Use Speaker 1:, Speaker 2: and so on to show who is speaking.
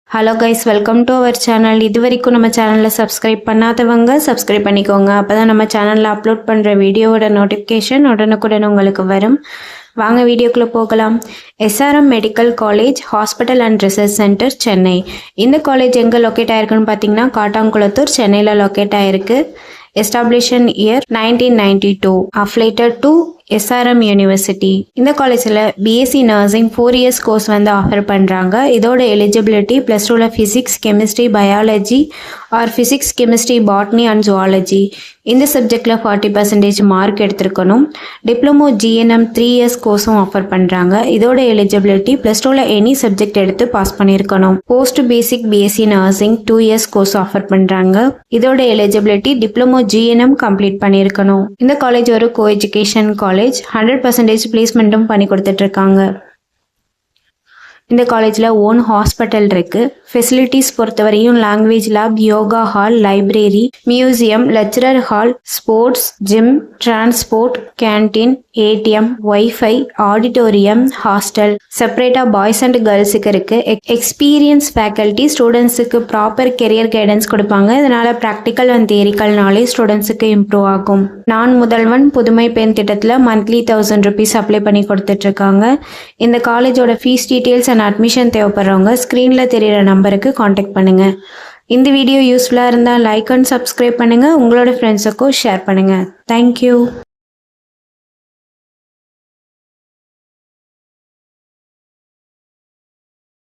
Speaker 1: Hello guys, welcome to our channel. இது வரைக்கும் நம்ம சேனலில் சப்ஸ்கிரைப் பண்ணாதவங்க சப்ஸ்கிரைப் பண்ணிக்கோங்க. அப்போ தான் நம்ம சேனலில் அப்லோட் பண்ணுற வீடியோவோட நோட்டிஃபிகேஷன் உடனுக்குடன் உங்களுக்கு வரும். வாங்க வீடியோக்குள்ளே போகலாம். SRM medical college hospital and research centre, Chennai. இந்த காலேஜ் எங்கே லொக்கேட் ஆயிருக்குன்னு பார்த்தீங்கன்னா காட்டாங்குளத்தூர், சென்னையில் லொக்கேட் ஆயிருக்கு. Established year 1992. Affiliated to SRM University. இந்த காலேஜில் B.Sc Nursing 4 years கோர்ஸ் வந்து ஆஃபர் பண்ணுறாங்க. இதோட எலிஜிபிலிட்டி ப்ளஸ் டூவில் physics, chemistry, biology or physics, chemistry, botany and zoology இந்த சப்ஜெக்டில் 40% மார்க் எடுத்திருக்கணும். டிப்ளமோ GNM 3 years கோர்ஸும் ஆஃபர் பண்ணுறாங்க. இதோட எலிஜிபிலிட்டி ப்ளஸ் டூவில் எனி சப்ஜெக்ட் எடுத்து பாஸ் பண்ணியிருக்கணும். Post basic B.Sc Nursing 2 years course offer பண்ணுறாங்க. இதோட எலிஜிபிலிட்டி டிப்ளமோ GNM கம்ப்ளீட் பண்ணியிருக்கணும். இந்த காலேஜ் ஒரு கோ எஜுகேஷன் காலேஜ். 100% பிளேஸ்மெண்ட்டும் பண்ணி கொடுத்துட்டு இருக்காங்க. இந்த காலேஜில் ஓன் ஹாஸ்பிட்டல் இருக்கு. ஃபெசிலிட்டிஸ் பொறுத்தவரையும் language lab, yoga hall, library, museum, lecturer hall, sports, gym, transport, canteen, ATM, wifi, auditorium, hostel செப்பரேட்டாக பாய்ஸ் அண்ட் கேர்ள்ஸுக்கு இருக்கு. எக்ஸ்பீரியன்ஸ் ஃபேக்கல்ட்டி ஸ்டூடெண்ட்ஸுக்கு ப்ராப்பர் கெரியர் கைடன்ஸ் கொடுப்பாங்க. இதனால ப்ராக்டிக்கல் அண்ட் தியரிக்கல் நாலேஜ் ஸ்டூடெண்ட்ஸுக்கு இம்ப்ரூவ் ஆகும். நான் முதல்வன் புதுமை பெண் திட்டத்தில் மந்த்லி 1000 rupees அப்ளை பண்ணி கொடுத்துட்டு இருக்காங்க. இந்த காலேஜோட ஃபீஸ் டீட்டெயில்ஸ் அண்ட் அட்மிஷன் தேவைப்படுறவங்க ஸ்க்ரீனில் தெரியிற நம்பருக்கு காண்டாக்ட் பண்ணுங்கள். இந்த வீடியோ யூஸ்ஃபுல்லாக இருந்தால் லைக் அண்ட் சப்ஸ்கிரைப் பண்ணுங்கள். உங்களோட ஃப்ரெண்ட்ஸுக்கும் ஷேர் பண்ணுங்கள். தேங்க்யூ.